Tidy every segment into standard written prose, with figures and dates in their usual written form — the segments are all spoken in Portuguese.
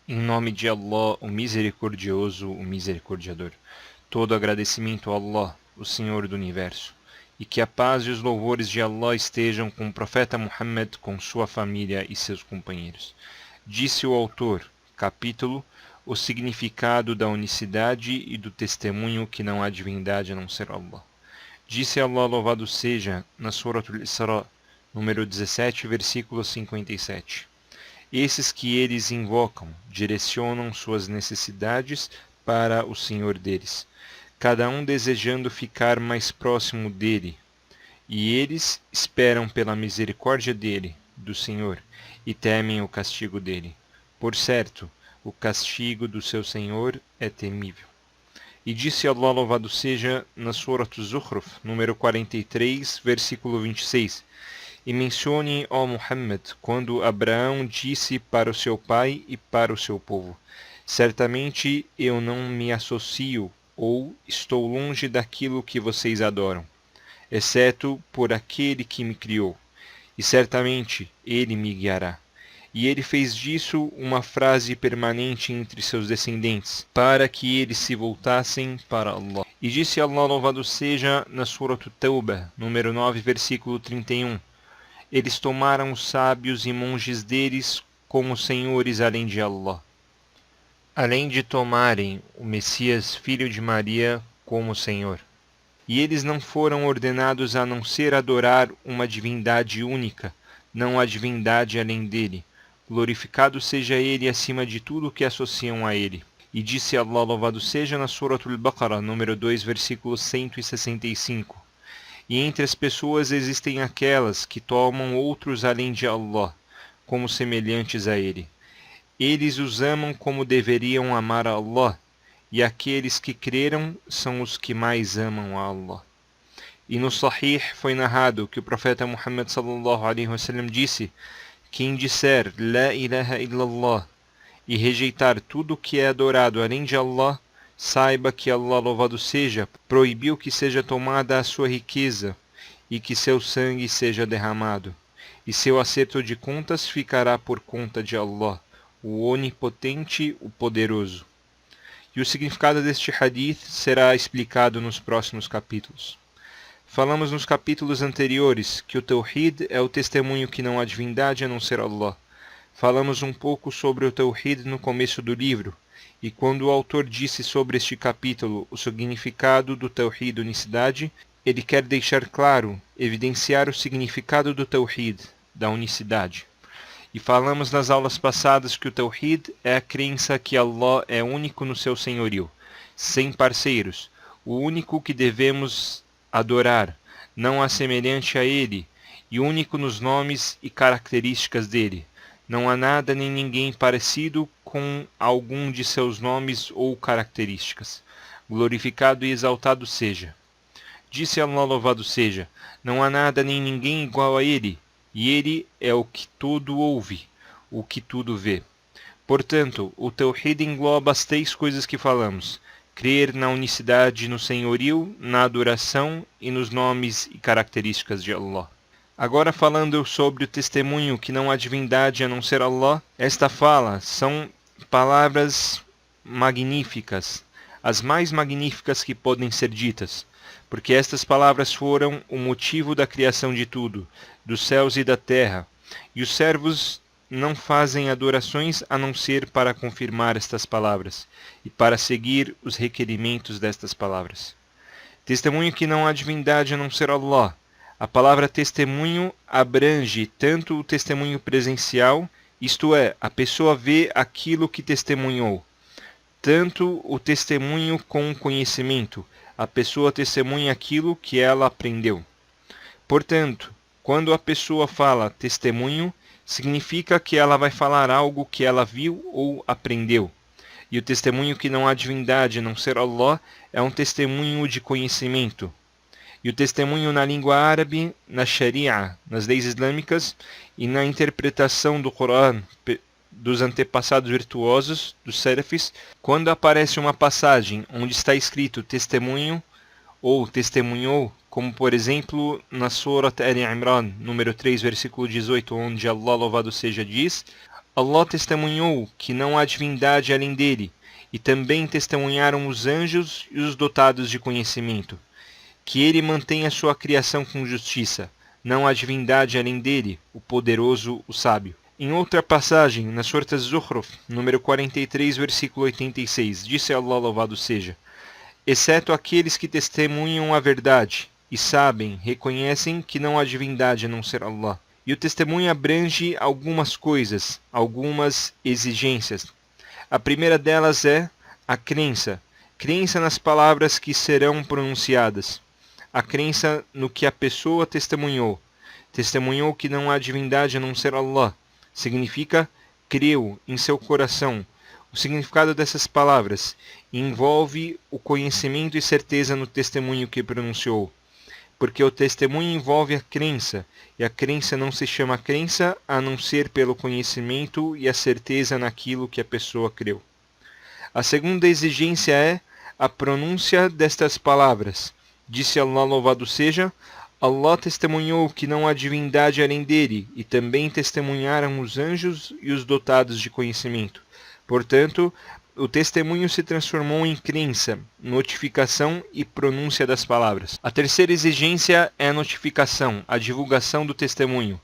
Em nome de Allah, o Misericordioso, o Misericordiador. Todo agradecimento a Allah, o Senhor do Universo. E que a paz e os louvores de Allah estejam com o profeta Muhammad, com sua família e seus companheiros. Disse o autor, capítulo, o significado da unicidade e do testemunho que não há divindade a não ser Allah. Disse Allah, louvado seja, na Surat al-Isra, número 17, versículo 57. Esses que eles invocam direcionam suas necessidades para o Senhor deles, cada um desejando ficar mais próximo dele, e eles esperam pela misericórdia dele, do Senhor, e temem o castigo dele. Por certo, o castigo do seu Senhor é temível. E disse Allah, louvado seja, na Surat Az-Zukhruf, número 43, versículo 26, e mencione, ó Muhammad, quando Abraão disse para o seu pai e para o seu povo: certamente eu não me associo ou estou longe daquilo que vocês adoram, exceto por aquele que me criou, e certamente ele me guiará. E ele fez disso uma frase permanente entre seus descendentes, para que eles se voltassem para Allah. E disse Allah, louvado seja, na Surah At-Tawbah, número 9, versículo 31, eles tomaram os sábios e monges deles como senhores além de Allah, além de tomarem o Messias, filho de Maria, como Senhor. E eles não foram ordenados a não ser adorar uma divindade única, não há divindade além dele. Glorificado seja ele acima de tudo que associam a ele. E disse Allah, louvado seja, na Surah Al-Baqarah, número 2, versículo 165. E entre as pessoas existem aquelas que tomam outros além de Allah, como semelhantes a ele. Eles os amam como deveriam amar a Allah, e aqueles que creram são os que mais amam a Allah. E no Sahih foi narrado que o profeta Muhammad sallallahu alaihi wasallam disse: quem disser La ilaha illallah e rejeitar tudo que é adorado além de Allah, saiba que Allah, louvado seja, proibiu que seja tomada a sua riqueza e que seu sangue seja derramado. E seu acerto de contas ficará por conta de Allah, o Onipotente, o Poderoso. E o significado deste hadith será explicado nos próximos capítulos. Falamos nos capítulos anteriores que o Tawhid é o testemunho que não há divindade a não ser Allah. Falamos um pouco sobre o Tawhid no começo do livro, e quando o autor disse sobre este capítulo o significado do Tawhid unicidade, ele quer deixar claro, evidenciar o significado do Tawhid, da unicidade. E falamos nas aulas passadas que o Tawhid é a crença que Allah é único no seu senhorio, sem parceiros, o único que devemos adorar, não há semelhante a ele, e único nos nomes e características dele. Não há nada nem ninguém parecido com algum de seus nomes ou características. Glorificado e exaltado seja. Disse Allah, louvado seja, não há nada nem ninguém igual a ele, e ele é o que tudo ouve, o que tudo vê. Portanto, o Tawhid engloba as 3 coisas que falamos: crer na unicidade, no senhorio, na adoração e nos nomes e características de Allah. Agora falando sobre o testemunho que não há divindade a não ser Allah, esta fala são palavras magníficas, as mais magníficas que podem ser ditas, porque estas palavras foram o motivo da criação de tudo, dos céus e da terra, e os servos não fazem adorações a não ser para confirmar estas palavras e para seguir os requerimentos destas palavras. Testemunho que não há divindade a não ser Allah. A palavra testemunho abrange tanto o testemunho presencial, isto é, a pessoa vê aquilo que testemunhou, tanto o testemunho com conhecimento, a pessoa testemunha aquilo que ela aprendeu. Portanto, quando a pessoa fala testemunho, significa que ela vai falar algo que ela viu ou aprendeu. E o testemunho que não há divindade a não ser Allah é um testemunho de conhecimento. E o testemunho na língua árabe, na Sharia, nas leis islâmicas e na interpretação do Coran dos antepassados virtuosos, dos Salafis, quando aparece uma passagem onde está escrito testemunho ou testemunhou, como por exemplo na Surat Ali Imran, número 3, versículo 18, onde Allah, louvado seja, diz: Allah testemunhou que não há divindade além dele, e também testemunharam os anjos e os dotados de conhecimento, que ele mantém a sua criação com justiça. Não há divindade além dele, o poderoso, o sábio. Em outra passagem, na Surah Az-Zukhruf, número 43, versículo 86, disse Allah, louvado seja: exceto aqueles que testemunham a verdade e sabem, reconhecem que não há divindade a não ser Allah. E o testemunho abrange algumas coisas, algumas exigências. A primeira delas é a crença. Crença nas palavras que serão pronunciadas. A crença no que a pessoa testemunhou. Testemunhou que não há divindade a não ser Allah. Significa creu em seu coração. O significado dessas palavras envolve o conhecimento e certeza no testemunho que pronunciou. Porque o testemunho envolve a crença, e a crença não se chama crença a não ser pelo conhecimento e a certeza naquilo que a pessoa creu. A segunda exigência é a pronúncia destas palavras. Disse Allah, louvado seja: Allah testemunhou que não há divindade além dele, e também testemunharam os anjos e os dotados de conhecimento. Portanto, o testemunho se transformou em crença, notificação e pronúncia das palavras. A terceira exigência é a notificação, a divulgação do testemunho.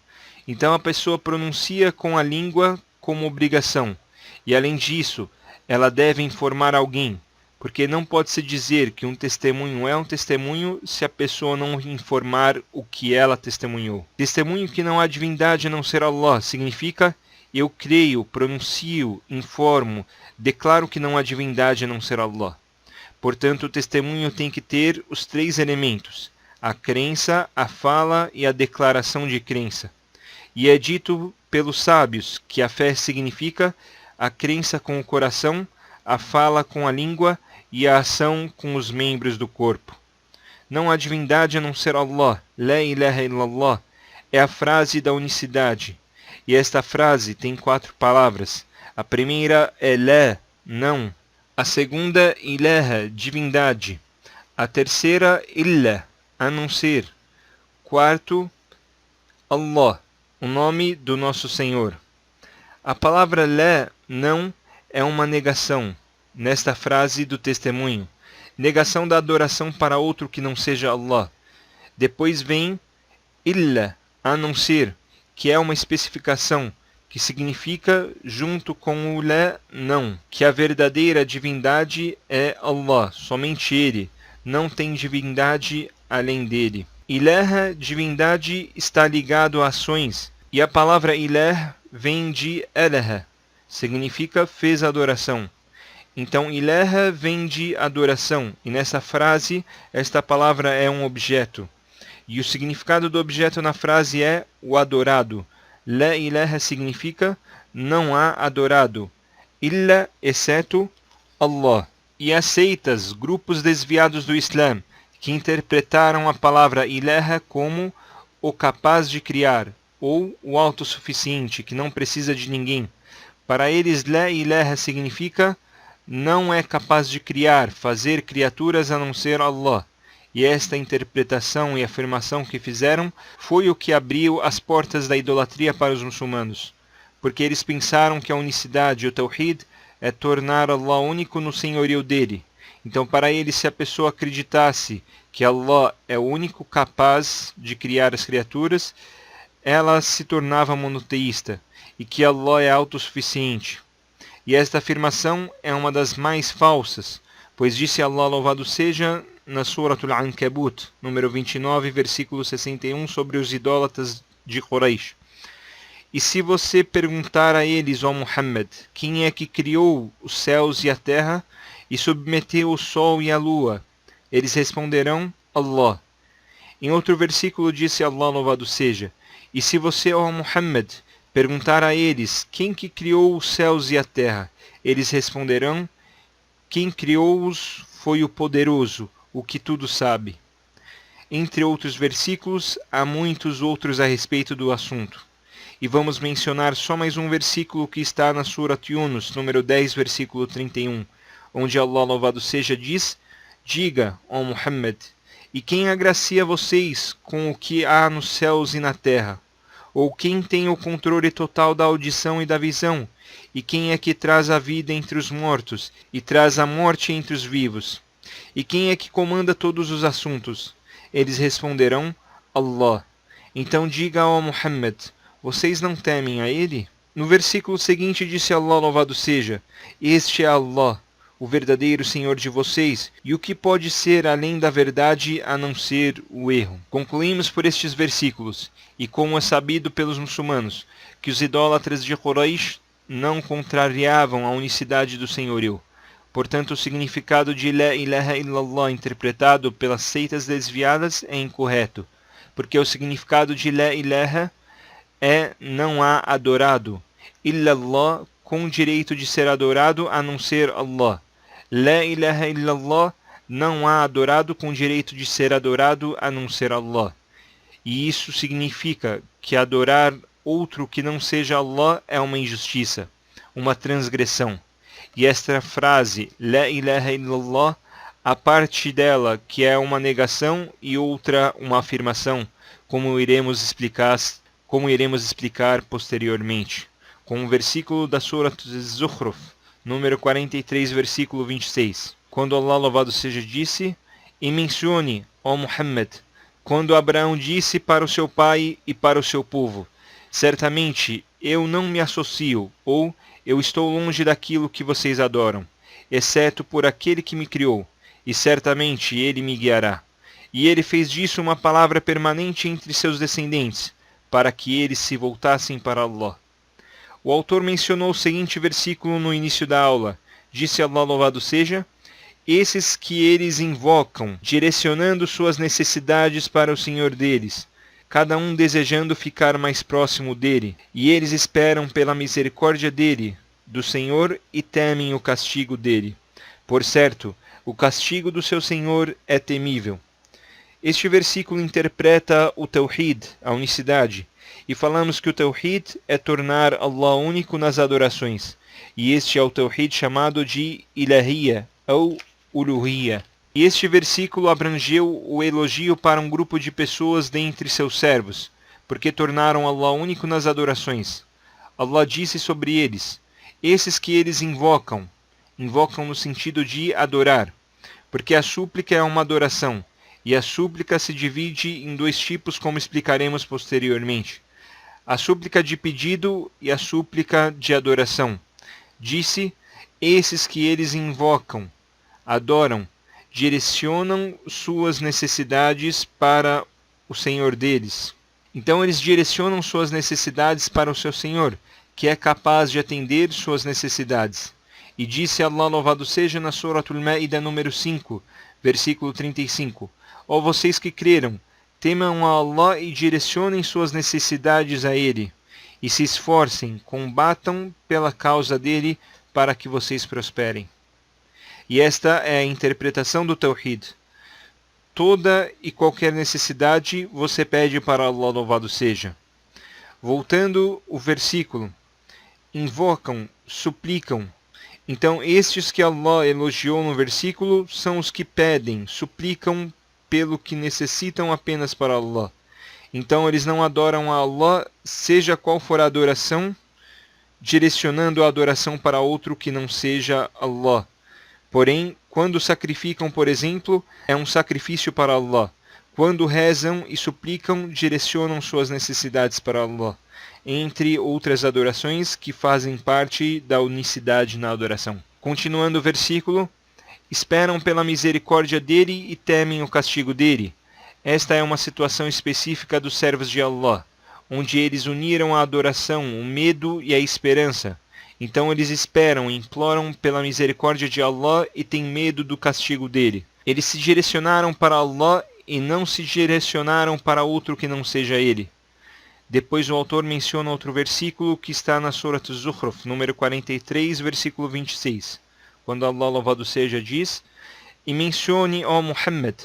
Então a pessoa pronuncia com a língua como obrigação. E além disso, ela deve informar alguém, porque não pode-se dizer que um testemunho é um testemunho se a pessoa não informar o que ela testemunhou. Testemunho que não há divindade a não ser Allah significa: eu creio, pronuncio, informo, declaro que não há divindade a não ser Allah. Portanto, o testemunho tem que ter os três elementos: a crença, a fala e a declaração de crença. E é dito pelos sábios que a fé significa a crença com o coração, a fala com a língua e a ação com os membros do corpo. Não há divindade a não ser Allah. La ilaha illallah é a frase da unicidade. E esta frase tem 4 palavras. A primeira é la, não. A segunda, ilaha, divindade. A terceira, illa, a não ser. Quarto, Allah, o nome do nosso Senhor. A palavra la, não, é uma negação, nesta frase do testemunho. Negação da adoração para outro que não seja Allah. Depois vem illa, a não ser, que é uma especificação, que significa, junto com o la, não, que a verdadeira divindade é Allah, somente Ele, não tem divindade além dele. Ilaha, divindade, está ligado a ações, e a palavra ilah vem de alaha, significa fez adoração. Então, ilaha vem de adoração, e nessa frase, esta palavra é um objeto. E o significado do objeto na frase é o adorado. La ilaha significa não há adorado. Illa, exceto Allah. E as seitas, grupos desviados do Islã, que interpretaram a palavra ilaha como o capaz de criar, ou o autossuficiente, que não precisa de ninguém. Para eles, la ilaha significa não é capaz de criar, fazer criaturas a não ser Allah. E esta interpretação e afirmação que fizeram foi o que abriu as portas da idolatria para os muçulmanos, porque eles pensaram que a unicidade, o tawhid, é tornar Allah único no senhorio dele. Então, para eles, se a pessoa acreditasse que Allah é o único capaz de criar as criaturas, ela se tornava monoteísta, e que Allah é autossuficiente. E esta afirmação é uma das mais falsas, pois disse Allah, louvado seja, na Surah Al-Ankabut, número 29, versículo 61, sobre os idólatras de Quraysh. E se você perguntar a eles, ó Muhammad, quem é que criou os céus e a terra e submeteu o sol e a lua, eles responderão, Allah. Em outro versículo disse Allah, louvado seja, e se você, ó Muhammad, perguntar a eles, quem que criou os céus e a terra, eles responderão, quem criou-os foi o poderoso, o que tudo sabe. Entre outros versículos, há muitos outros a respeito do assunto. E vamos mencionar só mais um versículo que está na Surah Yunus, número 10, versículo 31, onde Allah, louvado seja, diz, diga, ó Muhammad, e quem agracia vocês com o que há nos céus e na terra? Ou quem tem o controle total da audição e da visão? E quem é que traz a vida entre os mortos e traz a morte entre os vivos? E quem é que comanda todos os assuntos? Eles responderão: Allah. Então diga ao Muhammad: vocês não temem a ele? No versículo seguinte disse Allah, louvado seja: este é Allah, o verdadeiro Senhor de vocês, e o que pode ser além da verdade a não ser o erro. Concluímos por estes versículos, e como é sabido pelos muçulmanos, que os idólatras de Quraysh não contrariavam a unicidade do senhorio. Portanto, o significado de La ilaha illallah interpretado pelas seitas desviadas é incorreto, porque o significado de La ilaha é não há adorado, illallah com o direito de ser adorado a não ser Allah. La ilaha illallah não há adorado com o direito de ser adorado a não ser Allah. E isso significa que adorar outro que não seja Allah é uma injustiça, uma transgressão. E esta frase, La ilaha illallah, a parte dela que é uma negação e outra uma afirmação, como iremos explicar posteriormente, com o versículo da Surah Az-Zukhruf, número 43, versículo 26. Quando Allah, louvado seja, disse: e mencione, ó Muhammad, quando Abraão disse para o seu pai e para o seu povo: certamente eu não me associo, ou eu estou longe daquilo que vocês adoram, exceto por aquele que me criou, e certamente ele me guiará. E ele fez disso uma palavra permanente entre seus descendentes, para que eles se voltassem para Allah. O autor mencionou o seguinte versículo no início da aula. Disse Allah, louvado seja: esses que eles invocam, direcionando suas necessidades para o Senhor deles, cada um desejando ficar mais próximo dele, e eles esperam pela misericórdia dele, do Senhor, e temem o castigo dele. Por certo, o castigo do seu Senhor é temível. Este versículo interpreta o Tawhid, a unicidade, e falamos que o Tawhid é tornar Allah único nas adorações, e este é o Tawhid chamado de Ilahiyya, ou Uluhiyya. E este versículo abrangeu o elogio para um grupo de pessoas dentre seus servos, porque tornaram Allah único nas adorações. Allah disse sobre eles: esses que eles invocam no sentido de adorar, porque a súplica é uma adoração, e a súplica se divide em dois tipos, como explicaremos posteriormente: a súplica de pedido e a súplica de adoração. Disse: esses que eles invocam, adoram, direcionam suas necessidades para o Senhor deles. Então eles direcionam suas necessidades para o seu Senhor, que é capaz de atender suas necessidades. E disse Allah, louvado seja, na Surah Al-Ma'idah número 5, versículo 35: ó vocês que creram, temam a Allah e direcionem suas necessidades a Ele, e se esforcem, combatam pela causa dele para que vocês prosperem. E esta é a interpretação do Tawhid. Toda e qualquer necessidade você pede para Allah, louvado seja. Voltando o versículo: invocam, suplicam. Então estes que Allah elogiou no versículo são os que pedem, suplicam pelo que necessitam apenas para Allah. Então eles não adoram a Allah, seja qual for a adoração, direcionando a adoração para outro que não seja Allah. Porém, quando sacrificam, por exemplo, é um sacrifício para Allah. Quando rezam e suplicam, direcionam suas necessidades para Allah, entre outras adorações que fazem parte da unicidade na adoração. Continuando o versículo: esperam pela misericórdia dele e temem o castigo dele. Esta é uma situação específica dos servos de Allah, onde eles uniram a adoração, o medo e a esperança. Então eles esperam e imploram pela misericórdia de Allah e têm medo do castigo dele. Eles se direcionaram para Allah e não se direcionaram para outro que não seja ele. Depois o autor menciona outro versículo que está na Surah Az-Zukhruf, número 43, versículo 26. Quando Allah, louvado seja, diz: e mencione, ó Muhammad,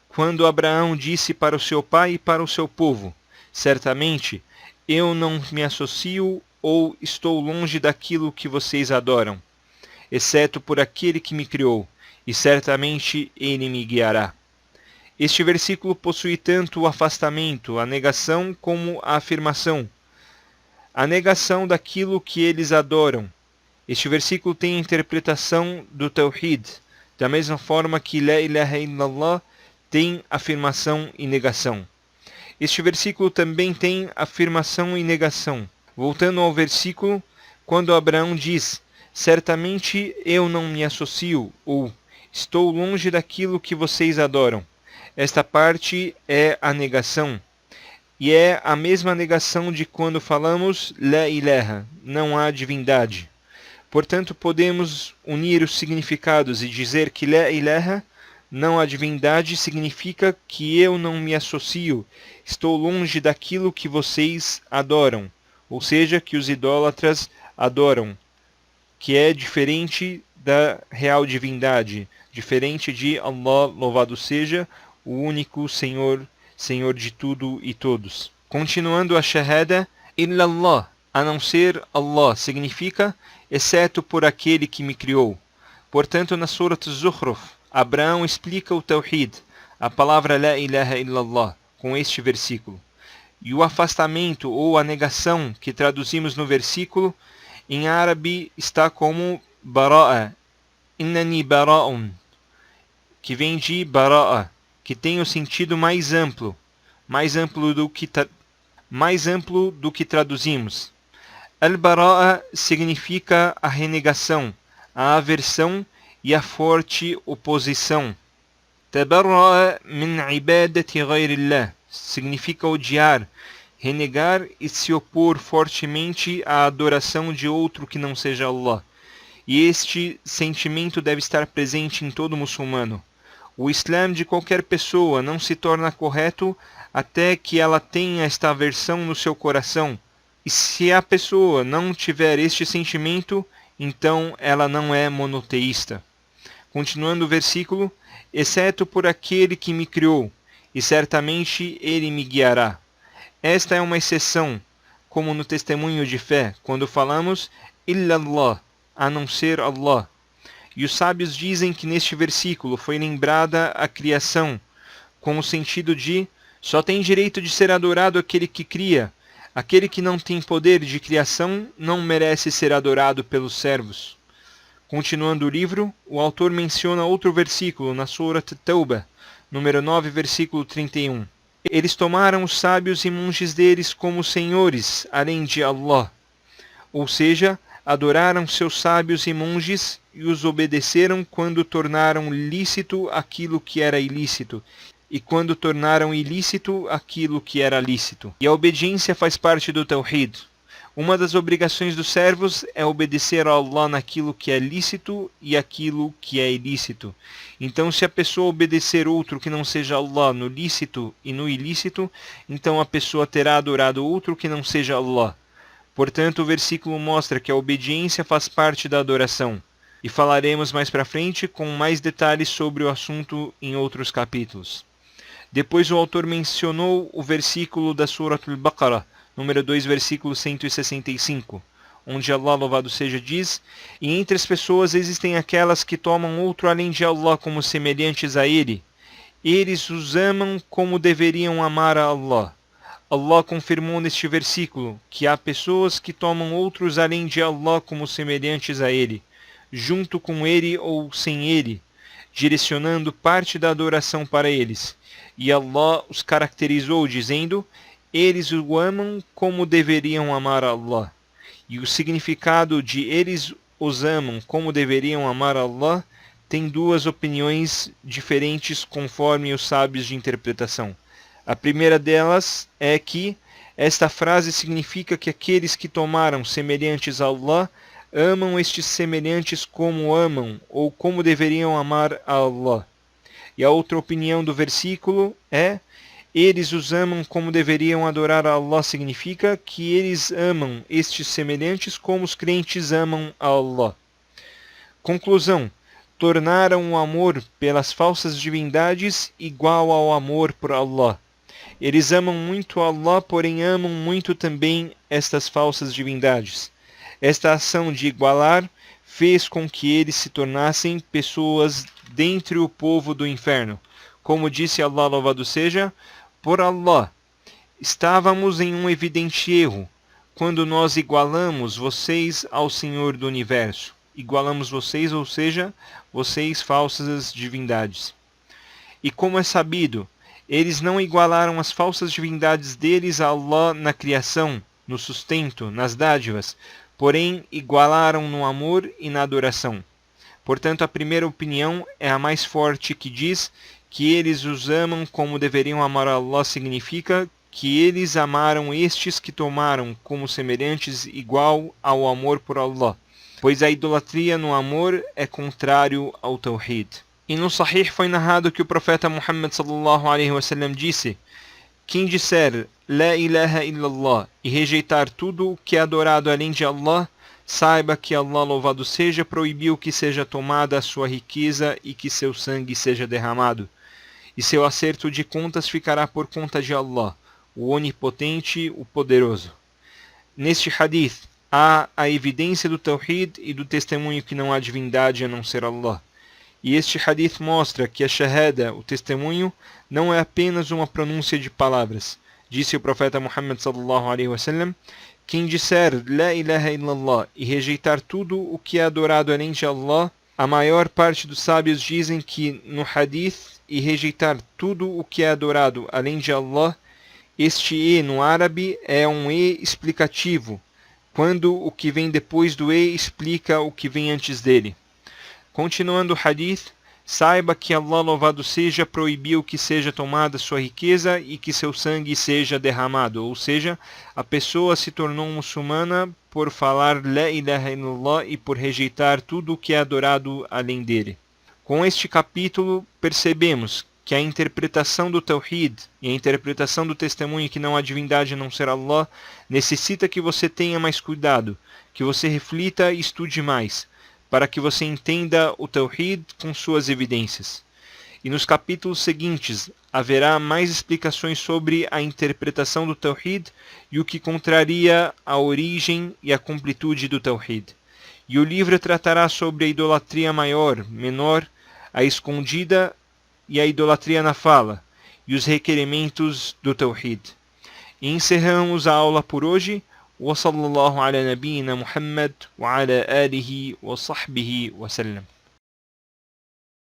quando Abraão disse para o seu pai e para o seu povo: certamente eu não me associo ou estou longe daquilo que vocês adoram, exceto por aquele que me criou, e certamente ele me guiará. Este versículo possui tanto o afastamento, a negação, como a afirmação, a negação daquilo que eles adoram. Este versículo tem a interpretação do Tawhid, da mesma forma que La ilaha illallah tem afirmação e negação. Este versículo também tem afirmação e negação. Voltando ao versículo, quando Abraão diz, certamente eu não me associo, ou estou longe daquilo que vocês adoram. Esta parte é a negação. E é a mesma negação de quando falamos La ilaha, não há divindade. Portanto, podemos unir os significados e dizer que La ilaha, não há divindade, significa que eu não me associo, estou longe daquilo que vocês adoram, ou seja, que os idólatras adoram, que é diferente da real divindade, diferente de Allah, louvado seja, o único Senhor, Senhor de tudo e todos. Continuando a Shahada, Illallah, a não ser Allah, significa exceto por aquele que me criou. Portanto, na Surat Zukhruf, Abraão explica o Tawhid, a palavra La ilaha illallah, com este versículo. E o afastamento ou a negação que traduzimos no versículo, em árabe está como Bara'a, Innani bara'un, que vem de Bara'a, que tem o sentido mais amplo do que traduzimos. Al-Bara'a significa a renegação, a aversão e a forte oposição. Tabarra'a min ibadati ghayrillah significa odiar, renegar e se opor fortemente à adoração de outro que não seja Allah. E este sentimento deve estar presente em todo muçulmano. O Islã de qualquer pessoa não se torna correto até que ela tenha esta aversão no seu coração. E se a pessoa não tiver este sentimento, então ela não é monoteísta. Continuando o versículo, exceto por aquele que me criou, e certamente ele me guiará. Esta é uma exceção, como no testemunho de fé, quando falamos Illallah, a não ser Allah. E os sábios dizem que neste versículo foi lembrada a criação, com o sentido de só tem direito de ser adorado aquele que cria. Aquele que não tem poder de criação não merece ser adorado pelos servos. Continuando o livro, o autor menciona outro versículo na Surat Tawbah, número 9, versículo 31. Eles tomaram os sábios e monges deles como senhores, além de Allah. Ou seja, adoraram seus sábios e monges e os obedeceram quando tornaram lícito aquilo que era ilícito, e quando tornaram ilícito aquilo que era lícito. E a obediência faz parte do Tawhid. Uma das obrigações dos servos é obedecer a Allah naquilo que é lícito e aquilo que é ilícito. Então, se a pessoa obedecer outro que não seja Allah no lícito e no ilícito, então a pessoa terá adorado outro que não seja Allah. Portanto, o versículo mostra que a obediência faz parte da adoração. E falaremos mais para frente com mais detalhes sobre o assunto em outros capítulos. Depois o autor mencionou o versículo da Surat Al-Baqarah, número 2, versículo 165, onde Allah, louvado seja, diz: E entre as pessoas existem aquelas que tomam outro além de Allah como semelhantes a Ele. Eles os amam como deveriam amar a Allah. Allah confirmou neste versículo que há pessoas que tomam outros além de Allah como semelhantes a Ele, junto com Ele ou sem Ele, direcionando parte da adoração para eles. E Allah os caracterizou dizendo: eles o amam como deveriam amar a Allah. E o significado de eles os amam como deveriam amar a Allah tem duas opiniões diferentes conforme os sábios de interpretação. A primeira delas é que esta frase significa que aqueles que tomaram semelhantes a Allah amam estes semelhantes como amam ou como deveriam amar a Allah. E a outra opinião do versículo é: eles os amam como deveriam adorar a Allah, significa que eles amam estes semelhantes como os crentes amam a Allah. Conclusão: tornaram o amor pelas falsas divindades igual ao amor por Allah. Eles amam muito Allah, porém amam muito também estas falsas divindades. Esta ação de igualar fez com que eles se tornassem pessoas dentre o povo do inferno. Como disse Allah, louvado seja, por Allah, estávamos em um evidente erro, quando nós igualamos vocês ao Senhor do Universo. Igualamos vocês, ou seja, vocês falsas divindades. E como é sabido, eles não igualaram as falsas divindades deles a Allah na criação, no sustento, nas dádivas, porém igualaram no amor e na adoração. Portanto, a primeira opinião é a mais forte, que diz que eles os amam como deveriam amar a Allah, significa que eles amaram estes que tomaram como semelhantes igual ao amor por Allah, pois a idolatria no amor é contrário ao Tawhid. E no Sahih foi narrado que o profeta Muhammad sallallahu alaihi wasallam disse: quem disser La ilaha illallah e rejeitar tudo o que é adorado além de Allah, saiba que Allah, louvado seja, proibiu que seja tomada a sua riqueza e que seu sangue seja derramado. E seu acerto de contas ficará por conta de Allah, o Onipotente, o Poderoso. Neste hadith há a evidência do Tawhid e do testemunho que não há divindade a não ser Allah. E este hadith mostra que a shahada, o testemunho, não é apenas uma pronúncia de palavras. Disse o profeta Muhammad sallallahu alaihi wasallam: quem disser La ilaha illallah e rejeitar tudo o que é adorado além de Allah, a maior parte dos sábios dizem que no hadith e rejeitar tudo o que é adorado além de Allah, este e no árabe é um e explicativo, quando o que vem depois do e explica o que vem antes dele. Continuando o hadith, saiba que Allah, louvado seja, proibiu que seja tomada sua riqueza e que seu sangue seja derramado, ou seja, a pessoa se tornou muçulmana por falar La ilaha illallah e por rejeitar tudo o que é adorado além dele. Com este capítulo, percebemos que a interpretação do Tawhid e a interpretação do testemunho que não há divindade a não ser Allah necessita que você tenha mais cuidado, que você reflita e estude mais, para que você entenda o Tawhid com suas evidências. E nos capítulos seguintes haverá mais explicações sobre a interpretação do Tawhid e o que contraria a origem e a completude do Tawhid. E o livro tratará sobre a idolatria maior, menor, a escondida e a idolatria na fala, e os requerimentos do Tawhid. E encerramos a aula por hoje. وصلى الله على نبينا محمد وعلى آله وصحبه وسلم.